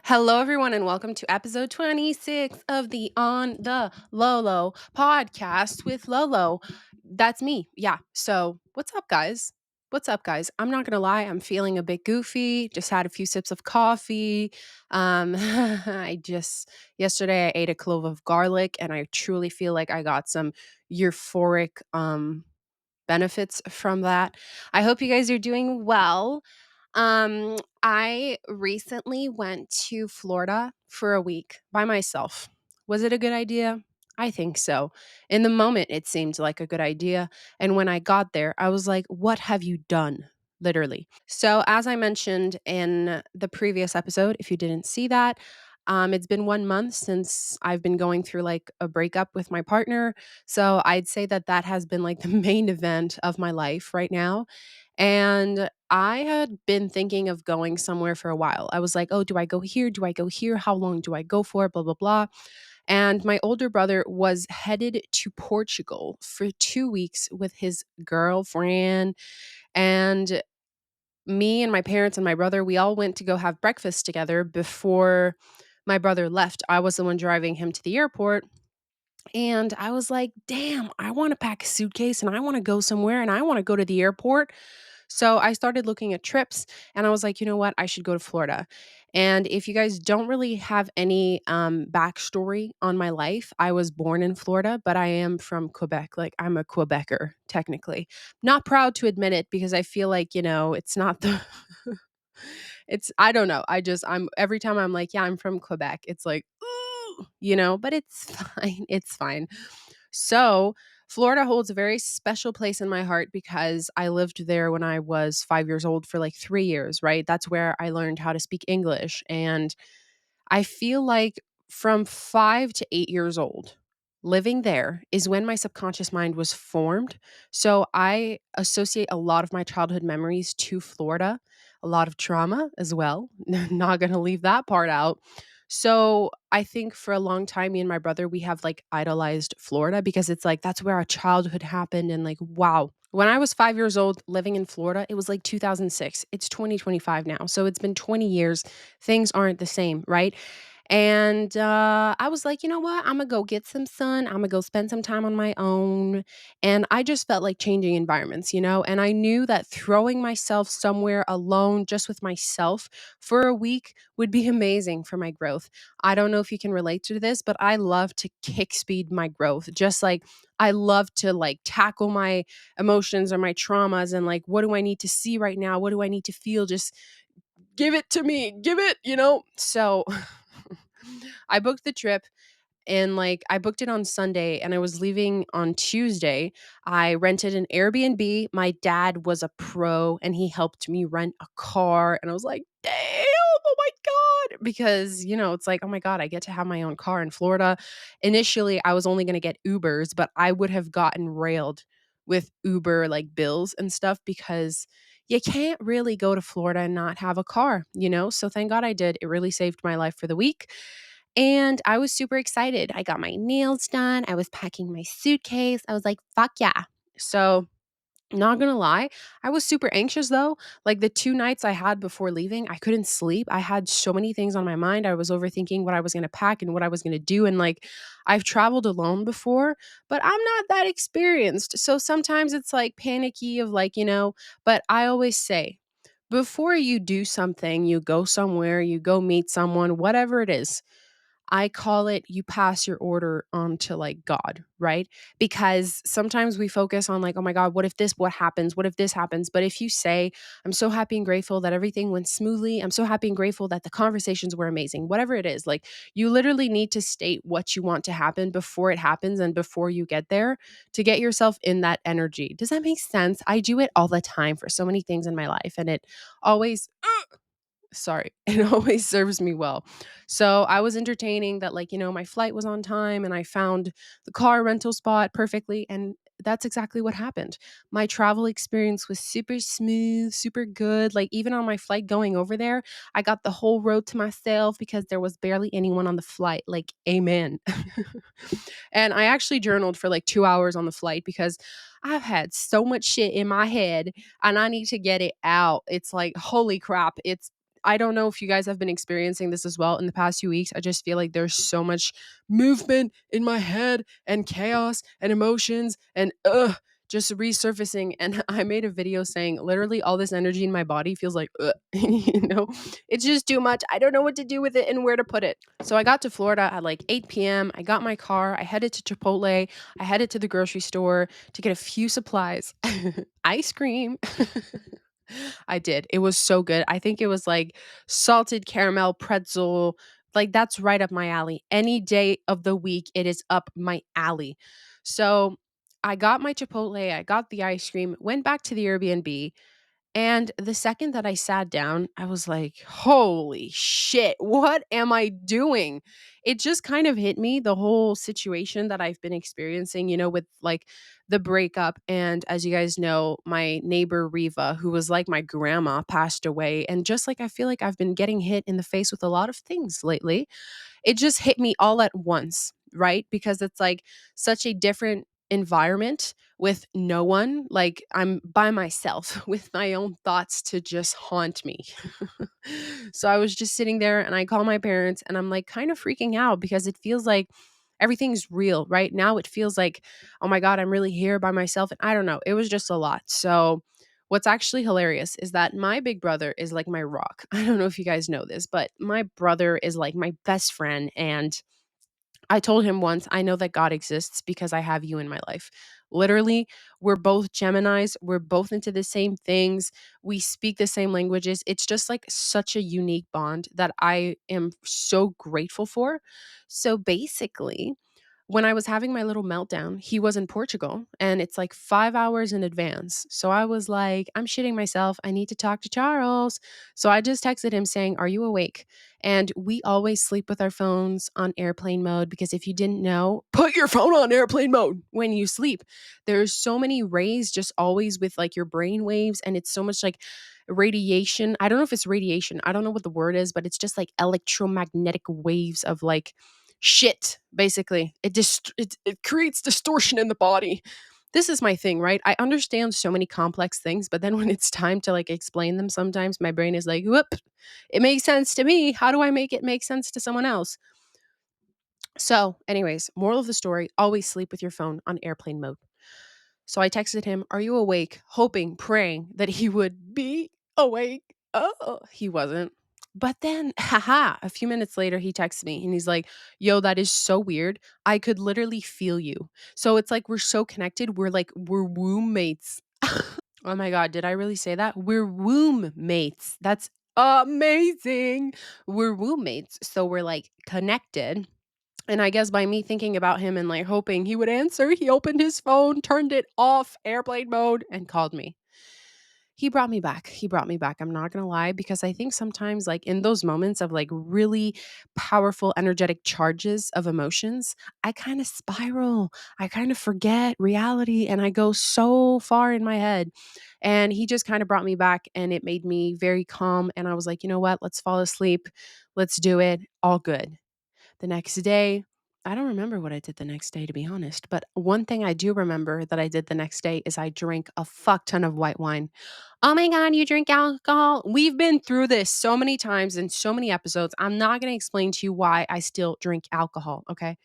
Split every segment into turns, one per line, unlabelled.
Hello, everyone, and welcome to episode 26 of the On the Lolo podcast with Lolo. That's me. Yeah. So, what's up, guys? What's up, guys? I'm not going to lie. I'm feeling a bit goofy. Just had a few sips of coffee. Yesterday I ate a clove of garlic and I truly feel like I got some euphoric, benefits from that. I hope you guys are doing well. I recently went to Florida for a week by myself. Was it a good idea? I think so. In the moment, it seemed like a good idea. And when I got there, I was like, what have you done? Literally. So, as I mentioned in the previous episode, if you didn't see that, it's been 1 month since I've been going through like a breakup with my partner. So, I'd say that that has been like the main event of my life right now. And I had been thinking of going somewhere for a while. I was like, oh, do I go here? Do I go here? How long do I go for? Blah, blah, blah. And my older brother was headed to Portugal for 2 weeks with his girlfriend. And me and my parents and my brother, we all went to go have breakfast together before my brother left. I was the one driving him to the airport. And I was like, damn, I want to pack a suitcase and I want to go somewhere and I want to go to the airport. So I started looking at trips and I was like, you know what? I should go to Florida. And if you guys don't really have any backstory on my life, I was born in Florida, but I am from Quebec. Like I'm a Quebecer, technically. Not proud to admit it because I feel like, it's not the. I don't know. I'm every time I'm like, yeah, I'm from Quebec. It's like, ooh, but it's fine. It's fine. So, Florida holds a very special place in my heart because I lived there when I was 5 years old for like 3 years, right? That's where I learned how to speak English. And I feel like from 5 to 8 years old, living there is when my subconscious mind was formed. So I associate a lot of my childhood memories to Florida, a lot of trauma as well. Not going to leave that part out. So I think for a long time, me and my brother, we have like idolized Florida because it's like that's where our childhood happened. And like, wow. When I was 5 years old living in Florida, it was like 2006. It's 2025 now. So it's been 20 years. Things aren't the same, right? And I was like, you know what? I'm gonna go get some sun. I'm gonna go spend some time on my own. And I just felt like changing environments. And I knew that throwing myself somewhere alone, just with myself for a week, would be amazing for my growth. I don't know if you can relate to this, but I love to kick speed my growth. Just like I love to like tackle my emotions or my traumas and like, what do I need to see right now? What do I need to feel? Just give it to me. Give it. So I booked the trip and like I booked it on Sunday and I was leaving on Tuesday. I rented an Airbnb. My dad was a pro and he helped me rent a car and I was like, "Damn, oh my god." Because, it's like, "Oh my god, I get to have my own car in Florida." Initially, I was only going to get Ubers, but I would have gotten railed with Uber like bills and stuff because you can't really go to Florida and not have a car. So thank God I did. It really saved my life for the week. And I was super excited. I got my nails done. I was packing my suitcase. I was like, fuck yeah. So, not gonna lie, I was super anxious though. Like the 2 nights I had before leaving, I couldn't sleep. I had so many things on my mind. I was overthinking what I was gonna pack and what I was gonna do. And like, I've traveled alone before, but I'm not that experienced. So sometimes it's like panicky of like, but I always say, before you do something, you go somewhere, you go meet someone, whatever it is, I call it you pass your order on to like God, right? Because sometimes we focus on like, oh my God, what happens? What if this happens? But if you say, I'm so happy and grateful that everything went smoothly, I'm so happy and grateful that the conversations were amazing, whatever it is, like you literally need to state what you want to happen before it happens and before you get there to get yourself in that energy. Does that make sense? I do it all the time for so many things in my life and it always sorry, it always serves me well. So I was entertaining that, like, my flight was on time and I found the car rental spot perfectly. And that's exactly what happened. My travel experience was super smooth, super good. Like, even on my flight going over there, I got the whole road to myself because there was barely anyone on the flight. Like, amen. And I actually journaled for like 2 hours on the flight because I've had so much shit in my head and I need to get it out. It's like, holy crap. I don't know if you guys have been experiencing this as well in the past few weeks. I just feel like there's so much movement in my head and chaos and emotions and just resurfacing. And I made a video saying literally all this energy in my body feels like it's just too much. I don't know what to do with it and where to put it. So I got to Florida at like 8 p.m. I got my car. I headed to Chipotle. I headed to the grocery store to get a few supplies. Ice cream. I did. It was so good. I think it was like salted caramel pretzel. Like that's right up my alley. Any day of the week, it is up my alley. So I got my Chipotle, I got the ice cream, went back to the Airbnb, and the second that I sat down, I was like, holy shit, what am I doing? It just kind of hit me, the whole situation that I've been experiencing, with like the breakup. And as you guys know, my neighbor Riva, who was like my grandma, passed away. And just like I feel like I've been getting hit in the face with a lot of things lately, it just hit me all at once, right? Because it's like such a different environment with no one. Like I'm by myself with my own thoughts to just haunt me. So I was just sitting there and I call my parents and I'm like kind of freaking out because it feels like everything's real right now. It feels like, oh my God, I'm really here by myself. And I don't know. It was just a lot. So what's actually hilarious is that my big brother is like my rock. I don't know if you guys know this, but my brother is like my best friend. And I told him once, I know that God exists because I have you in my life. Literally, we're both Geminis. We're both into the same things. We speak the same languages. It's just like such a unique bond that I am so grateful for. So basically, when I was having my little meltdown, he was in Portugal and it's like 5 hours in advance. So I was like, I'm shitting myself. I need to talk to Charles. So I just texted him saying, are you awake? And we always sleep with our phones on airplane mode because if you didn't know, put your phone on airplane mode when you sleep. There's so many rays just always with like your brain waves, and it's so much like radiation. I don't know if it's radiation. I don't know what the word is, but it's just like electromagnetic waves of like shit basically. It creates distortion in the body. This is my thing, right? I understand so many complex things, but then when it's time to like explain them, sometimes my brain is like, whoop, it makes sense to me. How do I make it make sense to someone else? So, anyways, moral of the story, always sleep with your phone on airplane mode. So I texted him, are you awake? Hoping, praying that he would be awake. Oh, he wasn't. But then, haha, a few minutes later, he texts me and he's like, yo, that is so weird. I could literally feel you. So it's like we're so connected. We're womb mates. Oh my God, did I really say that? We're womb mates. That's amazing. We're womb mates. So we're like connected. And I guess by me thinking about him and like hoping he would answer, he opened his phone, turned it off, airplane mode, and called me. He brought me back. He brought me back. I'm not going to lie, because I think sometimes, like in those moments of like really powerful, energetic charges of emotions, I kind of spiral. I kind of forget reality and I go so far in my head. And he just kind of brought me back and it made me very calm. And I was like, you know what? Let's fall asleep. Let's do it. All good. The next day, I don't remember what I did the next day, to be honest. But one thing I do remember that I did the next day is I drank a fuck ton of white wine. Oh my God, you drink alcohol? We've been through this so many times in so many episodes. I'm not going to explain to you why I still drink alcohol, okay?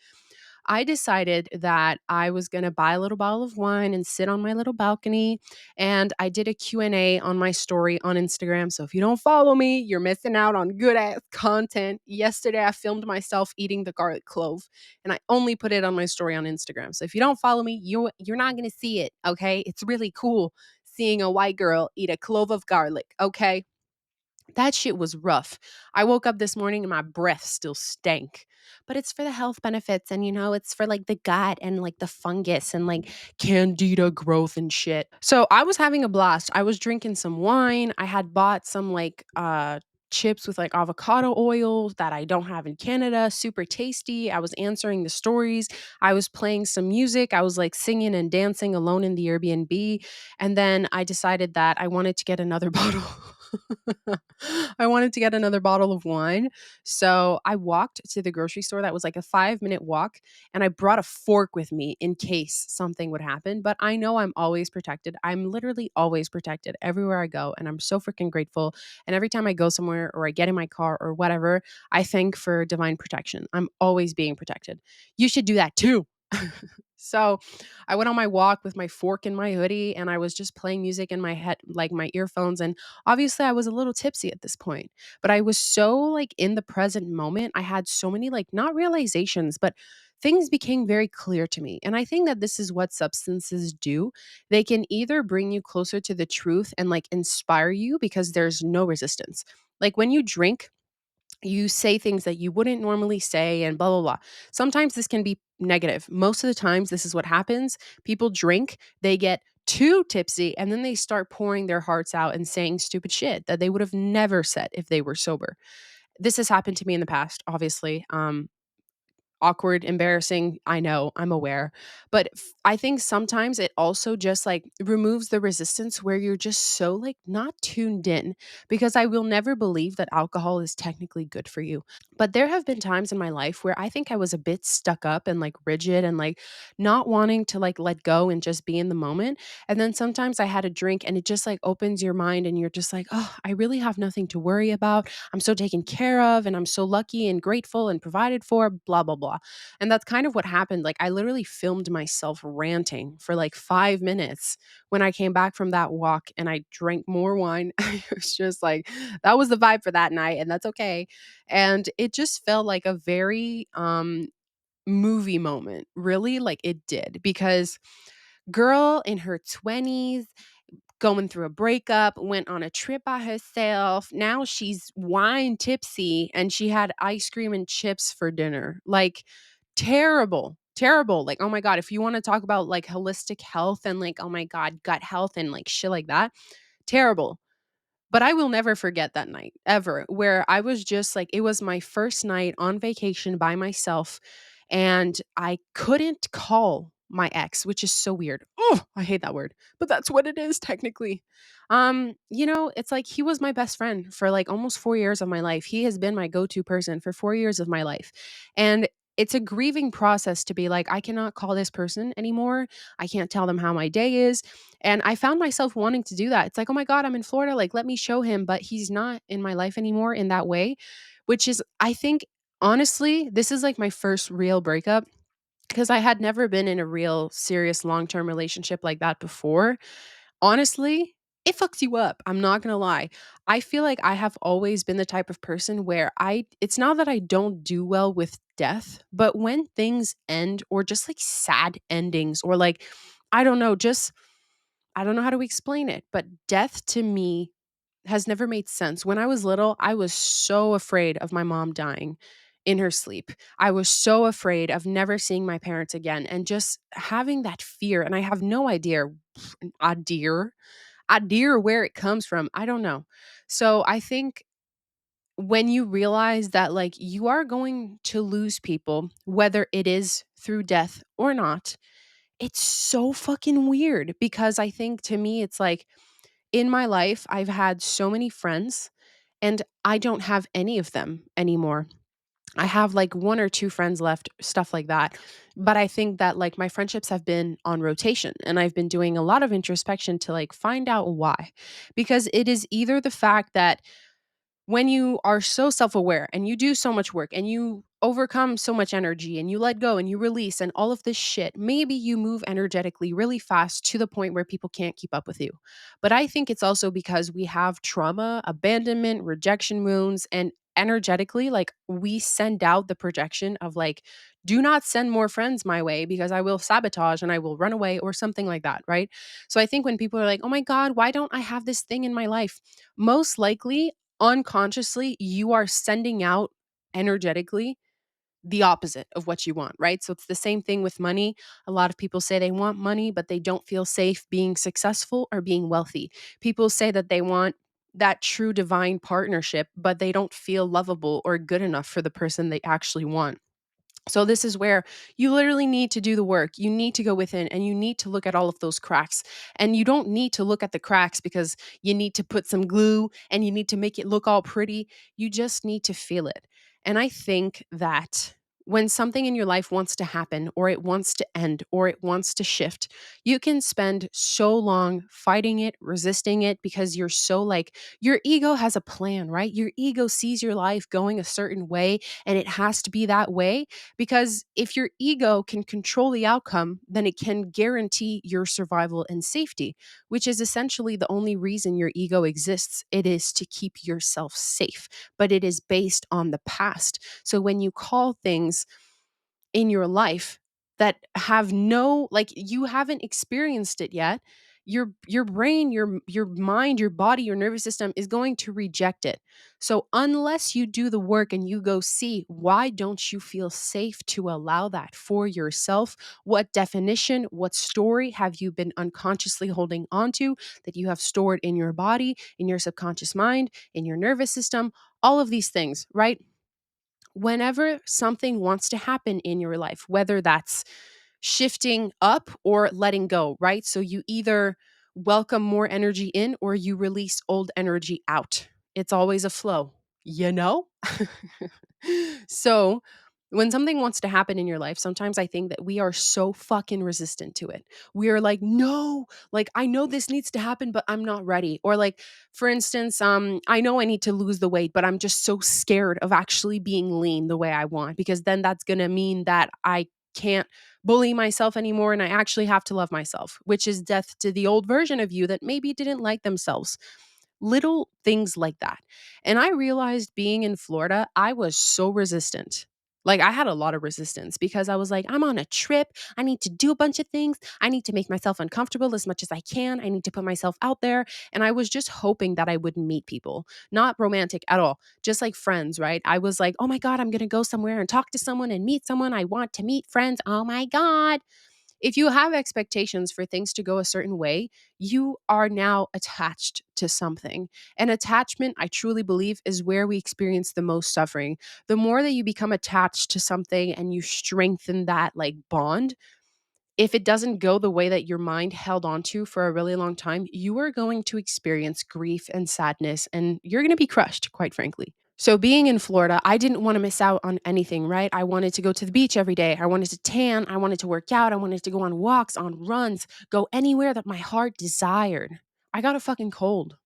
I decided that I was going to buy a little bottle of wine and sit on my little balcony, and I did a Q&A on my story on Instagram. So if you don't follow me, you're missing out on good ass content. Yesterday I filmed myself eating the garlic clove and I only put it on my story on Instagram. So if you don't follow me, you're not going to see it, okay? It's really cool seeing a white girl eat a clove of garlic, okay? That shit was rough. I woke up this morning and my breath still stank. But it's for the health benefits and it's for like the gut and like the fungus and like candida growth and shit. So I was having a blast. I was drinking some wine. I had bought some like chips with like avocado oil that I don't have in Canada, super tasty. I was answering the stories. I was playing some music. I was like singing and dancing alone in the Airbnb. And then I decided that I wanted to get another bottle. I wanted to get another bottle of wine. So I walked to the grocery store. That was like a 5-minute walk. And I brought a fork with me in case something would happen. But I know I'm always protected. I'm literally always protected everywhere I go. And I'm so freaking grateful. And every time I go somewhere or I get in my car or whatever, I thank for divine protection. I'm always being protected. You should do that too. So I went on my walk with my fork in my hoodie and I was just playing music in my head, like my earphones. And obviously I was a little tipsy at this point, but I was so like in the present moment. I had so many like not realizations, but things became very clear to me. And I think that this is what substances do. They can either bring you closer to the truth and like inspire you because there's no resistance. Like when you drink, you say things that you wouldn't normally say and blah blah blah. Sometimes this can be negative. Most of the times this is what happens. People drink, they get too tipsy and then they start pouring their hearts out and saying stupid shit that they would have never said if they were sober. This has happened to me in the past, obviously. Awkward, embarrassing, I know, I'm aware. But I think sometimes it also just like removes the resistance where you're just so like not tuned in, because I will never believe that alcohol is technically good for you. But there have been times in my life where I think I was a bit stuck up and like rigid and like not wanting to like let go and just be in the moment. And then sometimes I had a drink and it just like opens your mind and you're just like, oh, I really have nothing to worry about. I'm so taken care of and I'm so lucky and grateful and provided for, blah, blah, blah. And that's kind of what happened. Like I literally filmed myself ranting for like 5 minutes when I came back from that walk and I drank more wine. It was just like, that was the vibe for that night. And that's okay. And it just felt like a very movie moment, really, like it did, because girl in her 20s going through a breakup, went on a trip by herself. Now she's wine tipsy and she had ice cream and chips for dinner. Like terrible. Terrible. Like, oh my God, if you want to talk about like holistic health and like, oh my God, gut health and like shit like that, terrible. But I will never forget that night ever, where I was just like, it was my first night on vacation by myself. And I couldn't call my ex, which is so weird. Oh, I hate that word, but that's what it is technically. It's like he was my best friend for like almost 4 years of my life. He has been my go to person for 4 years of my life. And it's a grieving process to be like, I cannot call this person anymore. I can't tell them how my day is. And I found myself wanting to do that. It's like, oh my God, I'm in Florida. Like, let me show him. But he's not in my life anymore in that way, which is, I think, honestly, this is like my first real breakup because I had never been in a real serious long term relationship like that before. Honestly, it fucks you up. I'm not going to lie. I feel like I have always been the type of person where it's not that I don't do well with death, but when things end or just like sad endings or like, I don't know, just I don't know how to explain it, but death to me has never made sense. When I was little, I was so afraid of my mom dying in her sleep. I was so afraid of never seeing my parents again and just having that fear. And I have no idea, idea where it comes from. I don't know. So I think when you realize that like you are going to lose people, whether it is through death or not, it's so fucking weird because I think to me, it's like in my life, I've had so many friends and I don't have any of them anymore. I have like one or two friends left, stuff like that. But I think that like my friendships have been on rotation and I've been doing a lot of introspection to like find out why. Because it is either the fact that when you are so self-aware and you do so much work and you overcome so much energy and you let go and you release and all of this shit, maybe you move energetically really fast to the point where people can't keep up with you. But I think it's also because we have trauma, abandonment, rejection wounds, and energetically, like we send out the projection of like, do not send more friends my way because I will sabotage and I will run away or something like that, right? So I think when people are like, oh my God, why don't I have this thing in my life? Most likely unconsciously you are sending out energetically the opposite of what you want, right? So it's the same thing with money. A lot of people say they want money, but they don't feel safe being successful or being wealthy. People say that they want that true divine partnership, but they don't feel lovable or good enough for the person they actually want. So this is where you literally need to do the work. You need to go within and you need to look at all of those cracks. And you don't need to look at the cracks because you need to put some glue and you need to make it look all pretty. You just need to feel it. And I think that when something in your life wants to happen or it wants to end or it wants to shift, you can spend so long fighting it, resisting it because you're so like your ego has a plan, right? Your ego sees your life going a certain way and it has to be that way because if your ego can control the outcome, then it can guarantee your survival and safety, which is essentially the only reason your ego exists. It is to keep yourself safe, but it is based on the past. So when you call things in your life that have no like you haven't experienced it yet, your brain, your mind, your body, your nervous system is going to reject it. So unless you do the work and you go see, why don't you feel safe to allow that for yourself? What definition, what story have you been unconsciously holding onto that you have stored in your body, in your subconscious mind, in your nervous system, all of these things, right? Whenever something wants to happen in your life, whether that's shifting up or letting go, right? So you either welcome more energy in or you release old energy out. It's always a flow, you know? So, when something wants to happen in your life, sometimes I think that we are so fucking resistant to it. We are like, no, like I know this needs to happen, but I'm not ready. Or like, for instance, I know I need to lose the weight, but I'm just so scared of actually being lean the way I want, because then that's gonna mean that I can't bully myself anymore and I actually have to love myself, which is death to the old version of you that maybe didn't like themselves. Little things like that. And I realized being in Florida, I was so resistant. Like I had a lot of resistance because I was like, I'm on a trip. I need to do a bunch of things. I need to make myself uncomfortable as much as I can. I need to put myself out there. And I was just hoping that I would meet people, not romantic at all, just like friends, right? I was like, oh my God, I'm going to go somewhere and talk to someone and meet someone. I want to meet friends. Oh my God. If you have expectations for things to go a certain way, you are now attached to something. And attachment, I truly believe, is where we experience the most suffering. The more that you become attached to something and you strengthen that like bond, if it doesn't go the way that your mind held on to for a really long time, you are going to experience grief and sadness and you're going to be crushed, quite frankly. So being in Florida, I didn't want to miss out on anything, right? I wanted to go to the beach every day. I wanted to tan. I wanted to work out. I wanted to go on walks, on runs, go anywhere that my heart desired. I got a fucking cold.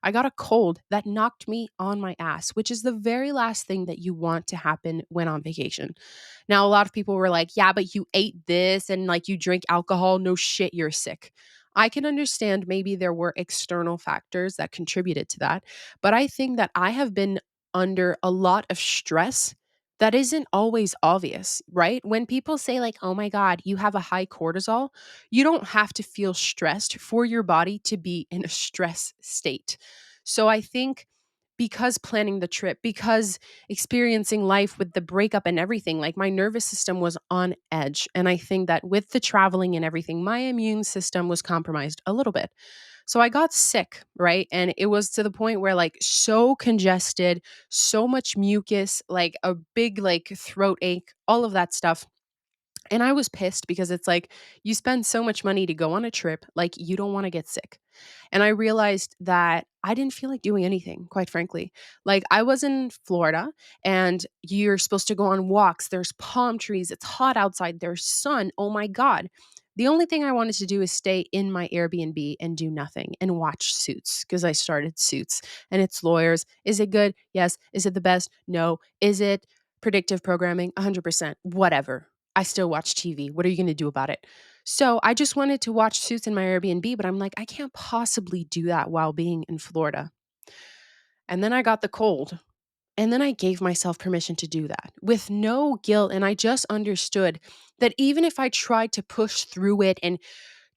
I got a cold that knocked me on my ass, which is the very last thing that you want to happen when on vacation. Now, a lot of people were like, yeah, but you ate this and like you drink alcohol. No shit, you're sick. I can understand maybe there were external factors that contributed to that, but I think that I have been under a lot of stress that isn't always obvious, right? When people say, like, oh my God, you have a high cortisol, you don't have to feel stressed for your body to be in a stress state. So I think because planning the trip, because experiencing life with the breakup and everything, like my nervous system was on edge. And I think that with the traveling and everything, my immune system was compromised a little bit. So I got sick, right? And it was to the point where like so congested, so much mucus, like a big like throat ache, all of that stuff. And I was pissed because it's like you spend so much money to go on a trip, like you don't want to get sick. And I realized that I didn't feel like doing anything, quite frankly. Like I was in Florida and you're supposed to go on walks. There's palm trees. It's hot outside. There's sun. Oh my God. The only thing I wanted to do is stay in my Airbnb and do nothing and watch Suits because I started Suits and it's lawyers. Is it good? Yes. Is it the best? No. Is it predictive programming? 100%. Whatever. I still watch TV. What are you going to do about it? So I just wanted to watch Suits in my Airbnb, but I'm like, I can't possibly do that while being in Florida. And then I got the cold. And then I gave myself permission to do that with no guilt. And I just understood that even if I tried to push through it and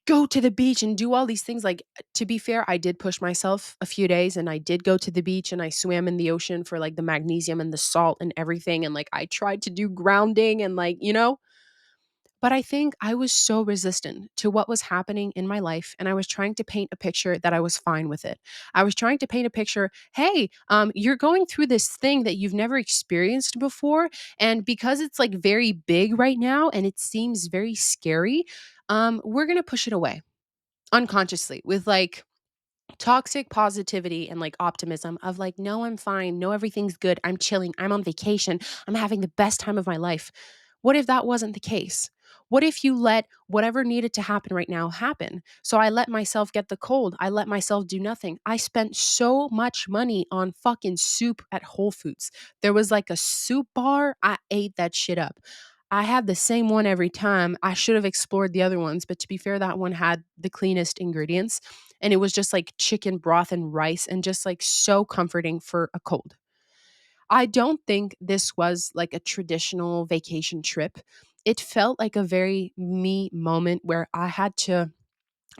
go to the beach and do all these things, like to be fair, I did push myself a few days and I did go to the beach and I swam in the ocean for like the magnesium and the salt and everything. And like I tried to do grounding and like, But I think I was so resistant to what was happening in my life, and I was trying to paint a picture that I was fine with it. I was trying to paint a picture, hey, you're going through this thing that you've never experienced before, and because it's like very big right now and it seems very scary, we're gonna push it away unconsciously with like toxic positivity and like optimism of like, no, I'm fine. No, everything's good. I'm chilling. I'm on vacation. I'm having the best time of my life. What if that wasn't the case? What if you let whatever needed to happen right now happen? So I let myself get the cold. I let myself do nothing. I spent so much money on fucking soup at Whole Foods. There was like a soup bar. I ate that shit up. I had the same one every time. I should have explored the other ones, but to be fair, that one had the cleanest ingredients and it was just like chicken broth and rice and just like so comforting for a cold. I don't think this was like a traditional vacation trip. It felt like a very me moment where I had to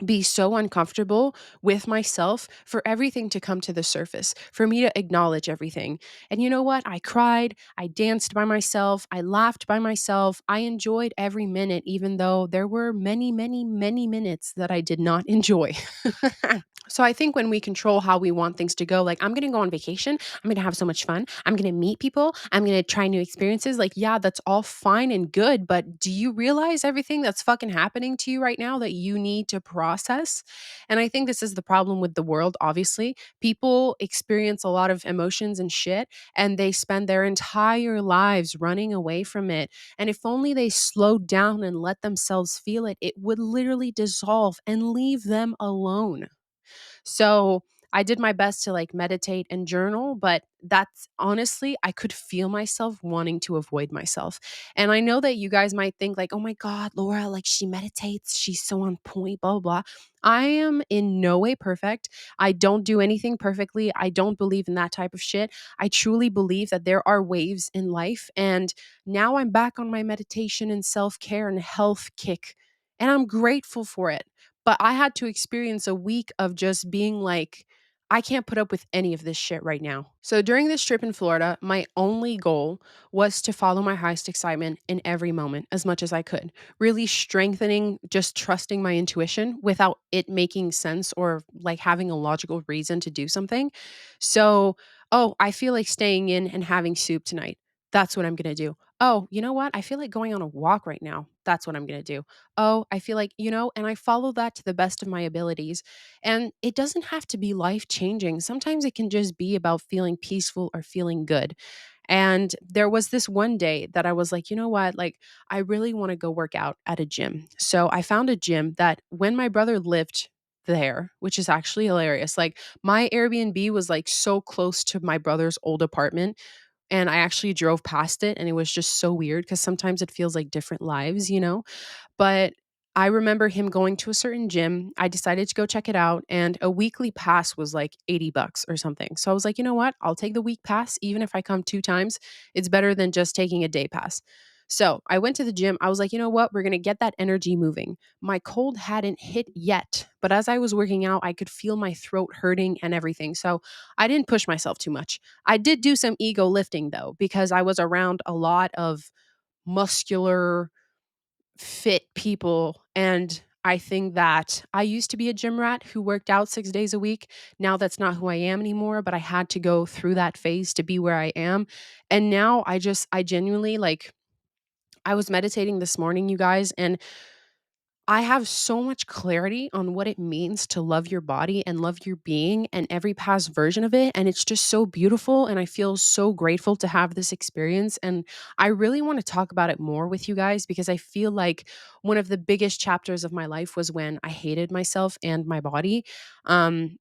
be so uncomfortable with myself for everything to come to the surface, for me to acknowledge everything. And you know what? I cried, I danced by myself, I laughed by myself. I enjoyed every minute, even though there were many, many, many minutes that I did not enjoy. So I think when we control how we want things to go, like I'm going to go on vacation, I'm going to have so much fun, I'm going to meet people, I'm going to try new experiences. Like, yeah, that's all fine and good, but do you realize everything that's fucking happening to you right now that you need to process? And I think this is the problem with the world, obviously. People experience a lot of emotions and shit, and they spend their entire lives running away from it. And if only they slowed down and let themselves feel it, it would literally dissolve and leave them alone. So I did my best to like meditate and journal, but that's honestly, I could feel myself wanting to avoid myself. And I know that you guys might think, like, oh my God, Laura, like she meditates, she's so on point, blah, blah, blah. I am in no way perfect. I don't do anything perfectly. I don't believe in that type of shit. I truly believe that there are waves in life. And now I'm back on my meditation and self care and health kick. And I'm grateful for it. But I had to experience a week of just being like, I can't put up with any of this shit right now. So during this trip in Florida, my only goal was to follow my highest excitement in every moment as much as I could, really strengthening, just trusting my intuition without it making sense or like having a logical reason to do something. So, oh, I feel like staying in and having soup tonight. That's what I'm going to do. Oh, you know what? I feel like going on a walk right now. That's what I'm going to do. Oh, I feel like, and I follow that to the best of my abilities. And it doesn't have to be life changing. Sometimes it can just be about feeling peaceful or feeling good. And there was this one day that I was like, you know what? Like, I really want to go work out at a gym. So I found a gym that when my brother lived there, which is actually hilarious. Like, my Airbnb was like so close to my brother's old apartment and I actually drove past it and it was just so weird because sometimes it feels like different lives. But I remember him going to a certain gym. I decided to go check it out, and a weekly pass was like $80 or something. So I was like, you know what? I'll take the week pass, even if I come 2 times. It's better than just taking a day pass. So I went to the gym. I was like, you know what? We're going to get that energy moving. My cold hadn't hit yet, but as I was working out, I could feel my throat hurting and everything. So I didn't push myself too much. I did do some ego lifting though, because I was around a lot of muscular, fit people. And I think that I used to be a gym rat who worked out 6 days a week. Now that's not who I am anymore, but I had to go through that phase to be where I am. And now I genuinely like, I was meditating this morning, you guys, and I have so much clarity on what it means to love your body and love your being and every past version of it. And it's just so beautiful. And I feel so grateful to have this experience. And I really want to talk about it more with you guys because I feel like one of the biggest chapters of my life was when I hated myself and my body.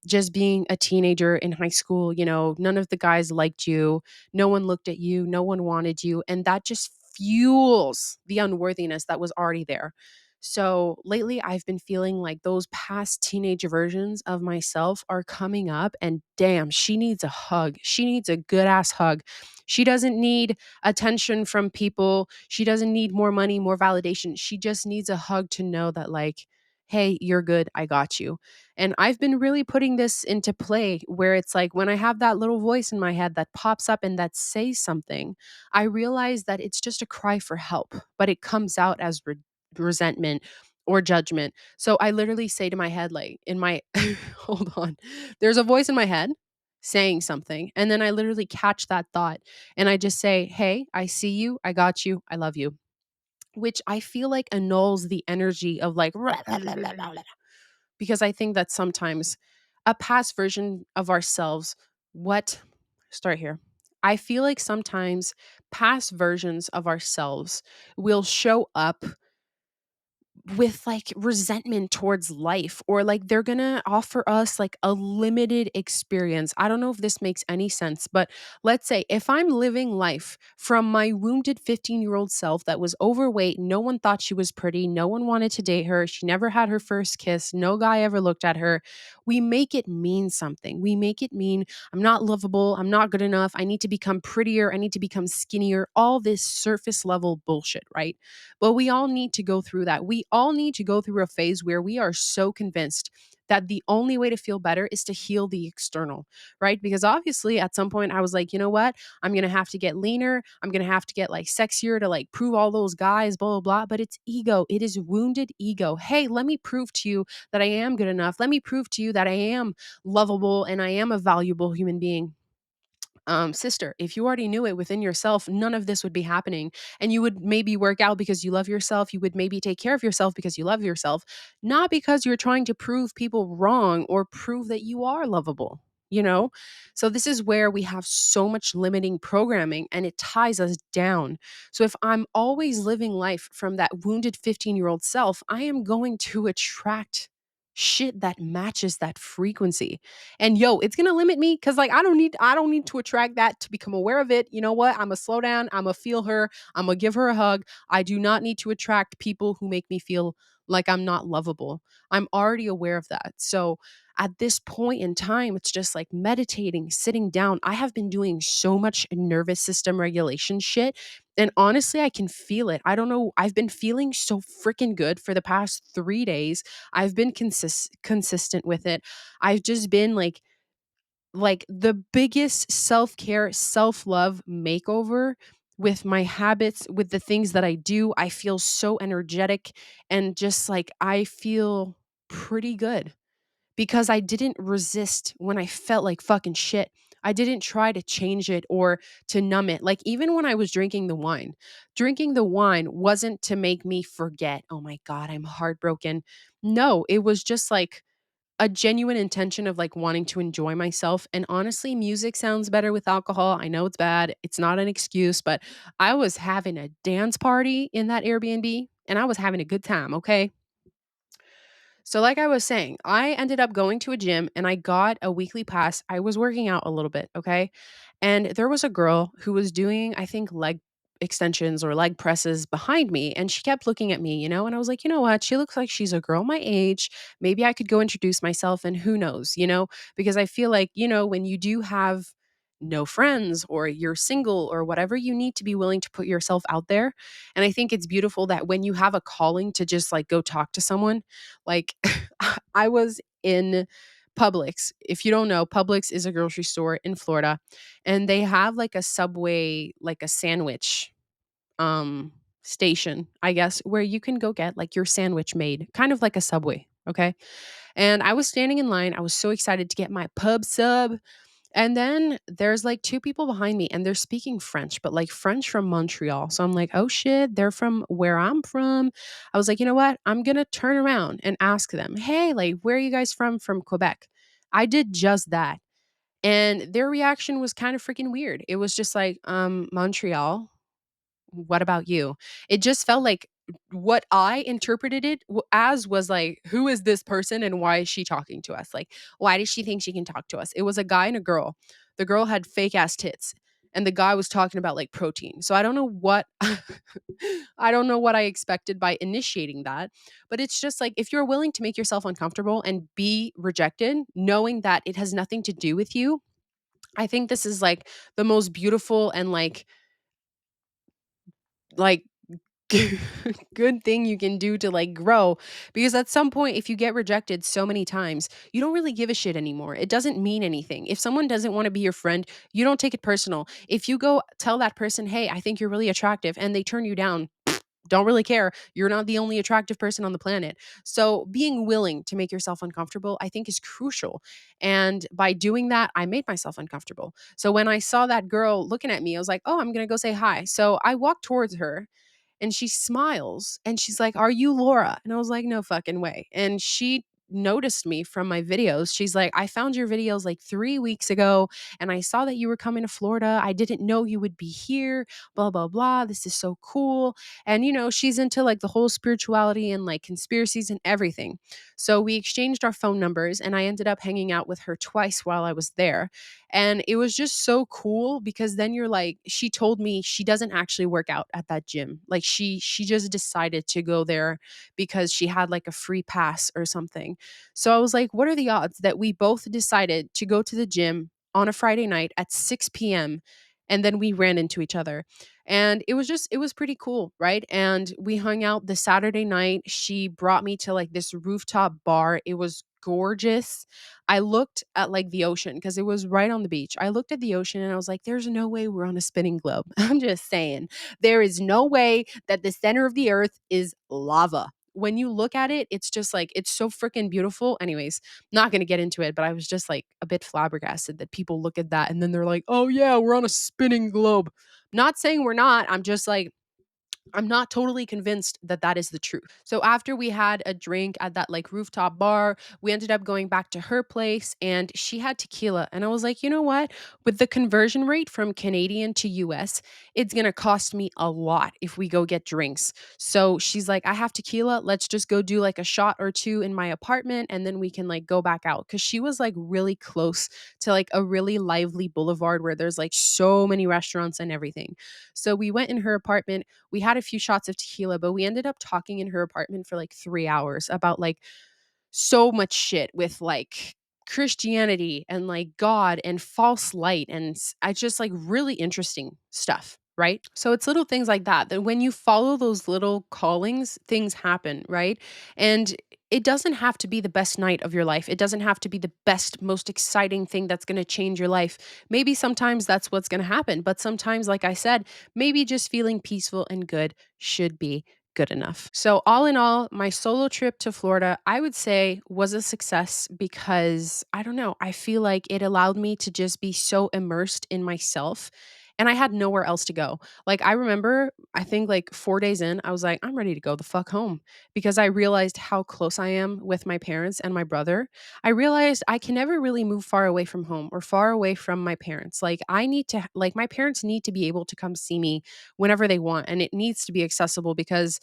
Just being a teenager in high school, none of the guys liked you, no one looked at you, no one wanted you. And that just fuels the unworthiness that was already there. So lately, I've been feeling like those past teenage versions of myself are coming up, and damn, she needs a hug. She needs a good ass hug. She doesn't need attention from people. She doesn't need more money, more validation. She just needs a hug to know that, like, hey, you're good. I got you. And I've been really putting this into play where it's like when I have that little voice in my head that pops up and that says something, I realize that it's just a cry for help, but it comes out as resentment or judgment. So I literally say to my head, like in my, hold on, there's a voice in my head saying something. And then I literally catch that thought and I just say, hey, I see you. I got you. I love you. Which I feel like annuls the energy of like, because I think that sometimes a past version of ourselves, what, start here. I feel like sometimes past versions of ourselves will show up with like resentment towards life, or like they're gonna offer us like a limited experience. I don't know if this makes any sense, but let's say if I'm living life from my wounded 15-year-old self that was overweight, no one thought she was pretty, no one wanted to date her, she never had her first kiss, no guy ever looked at her. We make it mean something. We make it mean I'm not lovable, I'm not good enough, I need to become prettier, I need to become skinnier, all this surface level bullshit, right? But we all need to go through that. We all need to go through a phase where we are so convinced that the only way to feel better is to heal the external, right? Because obviously at some point I was like, you know what? I'm going to have to get leaner. I'm going to have to get like sexier to like prove all those guys, blah, blah, blah. But it's ego. It is wounded ego. Hey, let me prove to you that I am good enough. Let me prove to you that I am lovable and I am a valuable human being. Sister, if you already knew it within yourself, none of this would be happening. And you would maybe work out because you love yourself. You would maybe take care of yourself because you love yourself, not because you're trying to prove people wrong or prove that you are lovable, you know? So, this is where we have so much limiting programming and it ties us down. So, if I'm always living life from that wounded 15-year-old self, I am going to attract shit that matches that frequency. And yo, it's gonna limit me because like I don't need to attract that to become aware of it. You know what? I'm gonna slow down, I'm gonna feel her, I'm gonna give her a hug. I do not need to attract people who make me feel like I'm not lovable. I'm already aware of that. So at this point in time, it's just like meditating, sitting down. I have been doing so much nervous system regulation shit. And honestly, I can feel it. I don't know. I've been feeling so freaking good for the past 3 days. I've been consistent with it. I've just been like the biggest self-care, self-love makeover with my habits, with the things that I do. I feel so energetic and just like I feel pretty good because I didn't resist when I felt like fucking shit. I didn't try to change it or to numb it. Like even when I was drinking the wine wasn't to make me forget, oh my God, I'm heartbroken. No, it was just like a genuine intention of like wanting to enjoy myself. And honestly, music sounds better with alcohol. I know it's bad. It's not an excuse, but I was having a dance party in that Airbnb and I was having a good time. Okay. So, like I was saying, I ended up going to a gym and I got a weekly pass. I was working out a little bit, okay? And there was a girl who was doing, I think, leg extensions or leg presses behind me. And she kept looking at me, and I was like, you know what? She looks like she's a girl my age. Maybe I could go introduce myself and who knows, because I feel like, when you do have no friends or you're single or whatever, you need to be willing to put yourself out there. And I think it's beautiful that when you have a calling to just like go talk to someone, like I was in Publix. If you don't know, Publix is a grocery store in Florida and they have like a Subway, like a sandwich station, I guess, where you can go get like your sandwich made, kind of like a Subway, okay? And I was standing in line. I was so excited to get my pub sub. And then there's like two people behind me and they're speaking French, but like French from Montreal. So I'm like, oh shit, they're from where I'm from. I was like, you know what? I'm going to turn around and ask them, hey, like, where are you guys from Quebec? I did just that. And their reaction was kind of freaking weird. It was just like, Montreal. What about you? It just felt like what I interpreted it as was like, who is this person and why is she talking to us? Like, why does she think she can talk to us? It was a guy and a girl. The girl had fake ass tits and the guy was talking about like protein. So I don't know what I don't know what I expected by initiating that, but it's just like if you're willing to make yourself uncomfortable and be rejected, knowing that it has nothing to do with you, I think this is like the most beautiful and like good thing you can do to like grow, because at some point if you get rejected so many times you don't really give a shit anymore. It doesn't mean anything. If someone doesn't want to be your friend, you don't take it personal. If you go tell that person, hey, I think you're really attractive, and they turn you down, don't really care. You're not the only attractive person on the planet. So being willing to make yourself uncomfortable, I think is crucial. And by doing that, I made myself uncomfortable. So when I saw that girl looking at me, I was like, oh, I'm going to go say hi. So I walked towards her and she smiles and she's like, "Are you Laura?" And I was like, "No fucking way." And she noticed me from my videos. She's like, "I found your videos like 3 weeks ago and I saw that you were coming to Florida. I didn't know you would be here, blah blah blah. This is so cool." And she's into like the whole spirituality and like conspiracies and everything. So we exchanged our phone numbers and I ended up hanging out with her twice while I was there. And it was just so cool because then you're like, she told me she doesn't actually work out at that gym. Like she just decided to go there because she had like a free pass or something. So I was like, what are the odds that we both decided to go to the gym on a Friday night at 6 p.m. and then we ran into each other. And it was pretty cool, right? And we hung out the Saturday night. She brought me to like this rooftop bar. It was gorgeous. I looked at like the ocean because it was right on the beach. I looked at the ocean and I was like, there's no way we're on a spinning globe. I'm just saying, there is no way that the center of the earth is lava. When you look at it, it's just like, it's so freaking beautiful. Anyways, not going to get into it, but I was just like a bit flabbergasted that people look at that and then they're like, oh yeah, we're on a spinning globe. Not saying we're not. I'm just like, I'm not totally convinced that that is the truth. So after we had a drink at that like rooftop bar, we ended up going back to her place and she had tequila. And I was like, you know what? With the conversion rate from Canadian to US, it's going to cost me a lot if we go get drinks. So she's like, I have tequila. Let's just go do like a shot or two in my apartment and then we can like go back out. Cause she was like really close to like a really lively boulevard where there's like so many restaurants and everything. So we went in her apartment, we had a few shots of tequila, but we ended up talking in her apartment for like 3 hours about like so much shit with like Christianity and like God and false light. And I just like really interesting stuff. Right. So it's little things like that, that when you follow those little callings, things happen. Right. And it doesn't have to be the best night of your life. It doesn't have to be the best, most exciting thing that's going to change your life. Maybe sometimes that's what's going to happen. But sometimes, like I said, maybe just feeling peaceful and good should be good enough. So, all in all, my solo trip to Florida, I would say was a success because I don't know, I feel like it allowed me to just be so immersed in myself and I had nowhere else to go. Like, I remember, I think like 4 days in, I was like, I'm ready to go the fuck home because I realized how close I am with my parents and my brother. I realized I can never really move far away from home or far away from my parents. Like, I need to, like, my parents need to be able to come see me whenever they want and it needs to be accessible because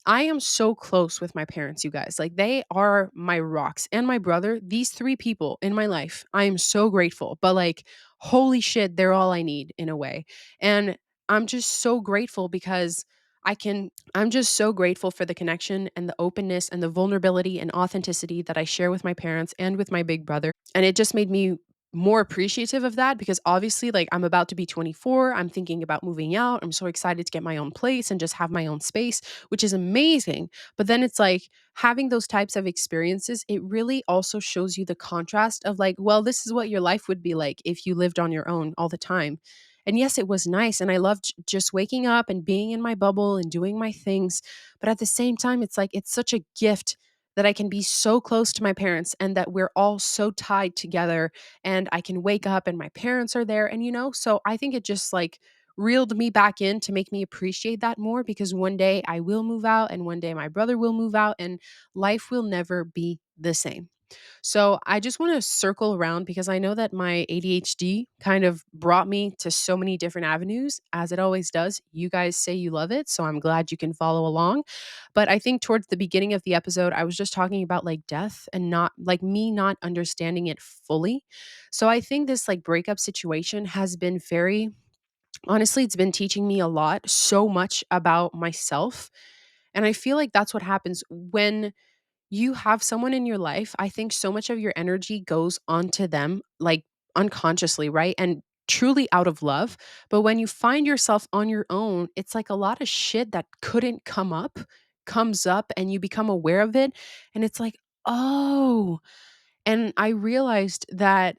I am so close with my parents, you guys. Like, they are my rocks and my brother. These three people in my life, I am so grateful. But, like, holy shit, they're all I need in a way. And I'm just so grateful because I'm just so grateful for the connection and the openness and the vulnerability and authenticity that I share with my parents and with my big brother. And it just made me more appreciative of that because obviously, like, I'm about to be 24. I'm thinking about moving out. I'm so excited to get my own place and just have my own space, which is amazing. But then it's like having those types of experiences, it really also shows you the contrast of like, well, this is what your life would be like if you lived on your own all the time. And yes, it was nice. And I loved just waking up and being in my bubble and doing my things. But at the same time, it's like, it's such a gift that I can be so close to my parents and that we're all so tied together and I can wake up and my parents are there. And, so I think it just like reeled me back in to make me appreciate that more because one day I will move out and one day my brother will move out and life will never be the same. So I just want to circle around because I know that my ADHD kind of brought me to so many different avenues, as it always does. You guys say you love it, so I'm glad you can follow along. But I think towards the beginning of the episode, I was just talking about like death and not like me not understanding it fully. So I think this like breakup situation has been very, honestly, it's been teaching me a lot, so much about myself. And I feel like that's what happens when you have someone in your life. I think so much of your energy goes onto them, like unconsciously, right? And truly out of love. But when you find yourself on your own, it's like a lot of shit that couldn't come up comes up and you become aware of it. And it's like, oh, and I realized that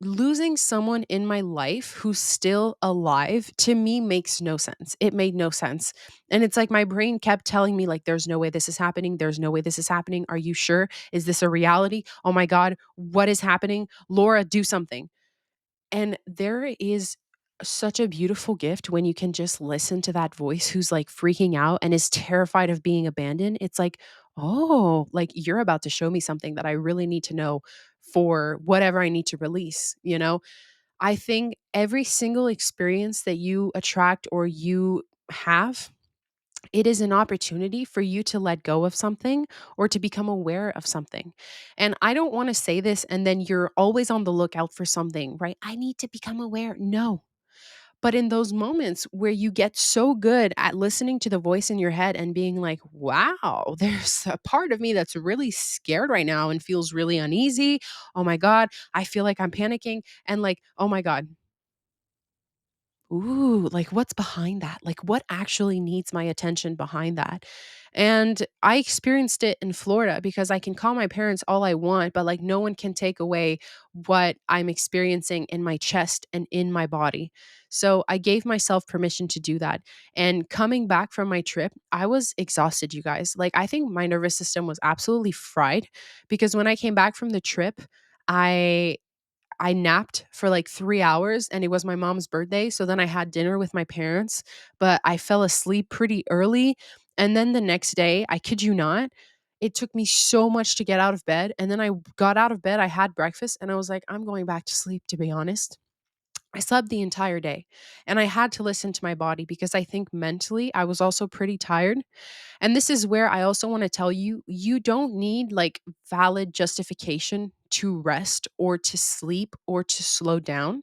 losing someone in my life who's still alive to me makes no sense. It made no sense. And it's like my brain kept telling me like there's no way this is happening. There's no way this is happening. Are you sure? Is this a reality? Oh my god, what is happening? Laura, do something. And there is such a beautiful gift when you can just listen to that voice who's like freaking out and is terrified of being abandoned. It's like, oh, like you're about to show me something that I really need to know for whatever I need to release, you know? I think every single experience that you attract or you have, it is an opportunity for you to let go of something or to become aware of something. And I don't want to say this and then you're always on the lookout for something, right? I need to become aware. No. But in those moments where you get so good at listening to the voice in your head and being like, wow, there's a part of me that's really scared right now and feels really uneasy. Oh my God, I feel like I'm panicking. And like, oh my God, ooh, like what's behind that? Like what actually needs my attention behind that? And I experienced it in Florida because I can call my parents all I want, but like no one can take away what I'm experiencing in my chest and in my body. So I gave myself permission to do that. And coming back from my trip, I was exhausted, you guys. Like I think my nervous system was absolutely fried because when I came back from the trip, I I napped for like 3 hours and it was my mom's birthday, so then I had dinner with my parents, but I fell asleep pretty early, and then the next day, I kid you not, it took me so much to get out of bed, and then I got out of bed, I had breakfast, and I was like, "I'm going back to sleep," to be honest. I slept the entire day, and I had to listen to my body because I think mentally, I was also pretty tired, and this is where I also wanna tell you, you don't need, like, valid justification to rest or to sleep or to slow down.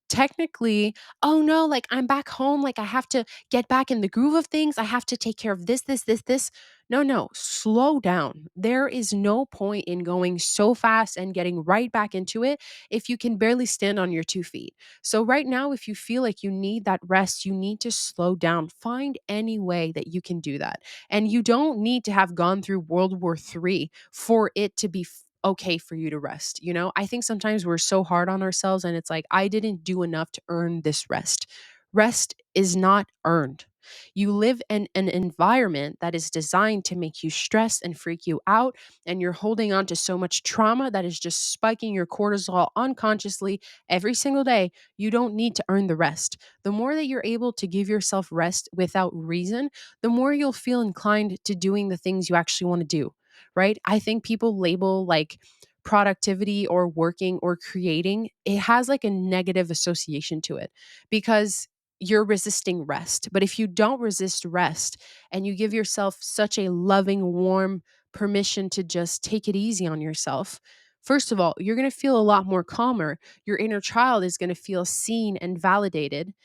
Technically, "Oh, no, like, I'm back home, like, I have to get back in the groove of things, I have to take care of this." No, no, slow down. There is no point in going so fast and getting right back into it if you can barely stand on your 2 feet. So right now, if you feel like you need that rest, you need to slow down. Find any way that you can do that. And you don't need to have gone through World War III for it to be okay for you to rest. You know, I think sometimes we're so hard on ourselves and it's like, I didn't do enough to earn this rest. Rest is not earned. You live in an environment that is designed to make you stress and freak you out, and you're holding on to so much trauma that is just spiking your cortisol unconsciously every single day. You don't need to earn the rest. The more that you're able to give yourself rest without reason, the more you'll feel inclined to doing the things you actually want to do, right? I think people label like productivity or working or creating, it has like a negative association to it because you're resisting rest. But if you don't resist rest and you give yourself such a loving, warm permission to just take it easy on yourself, first of all, you're going to feel a lot more calmer. Your inner child is going to feel seen and validated,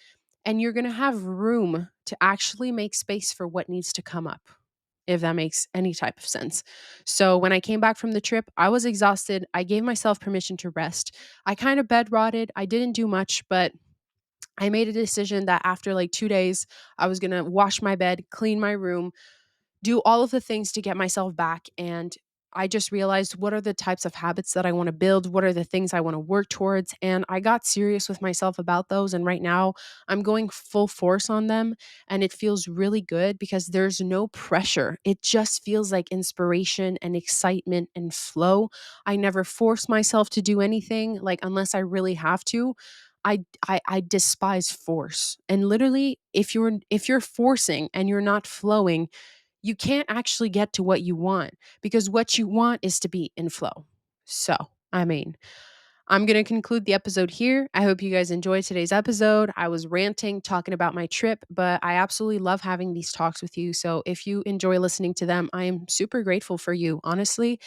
and you're going to have room to actually make space for what needs to come up, if that makes any type of sense. So when I came back from the trip, I was exhausted. I gave myself permission to rest. I kind of bed rotted. I didn't do much, but I made a decision that after like 2 days, I was going to wash my bed, clean my room, do all of the things to get myself back. And I just realized what are the types of habits that I want to build? What are the things I want to work towards? And I got serious with myself about those. And right now I'm going full force on them. And it feels really good because there's no pressure. It just feels like inspiration and excitement and flow. I never force myself to do anything, like, unless I really have to. I despise force. And literally if you're forcing and you're not flowing, you can't actually get to what you want because what you want is to be in flow. So, I mean, I'm going to conclude the episode here. I hope you guys enjoyed today's episode. I was ranting, talking about my trip, but I absolutely love having these talks with you. So if you enjoy listening to them, I am super grateful for you, honestly.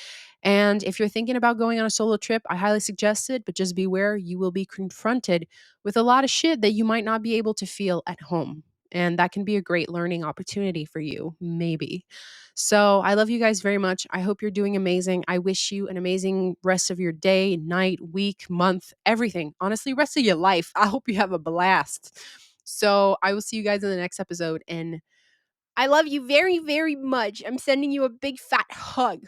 And if you're thinking about going on a solo trip, I highly suggest it, but just beware you will be confronted with a lot of shit that you might not be able to feel at home. And that can be a great learning opportunity for you, maybe. So I love you guys very much. I hope you're doing amazing. I wish you an amazing rest of your day, night, week, month, everything. Honestly, rest of your life. I hope you have a blast. So I will see you guys in the next episode. And I love you very, very much. I'm sending you a big fat hug.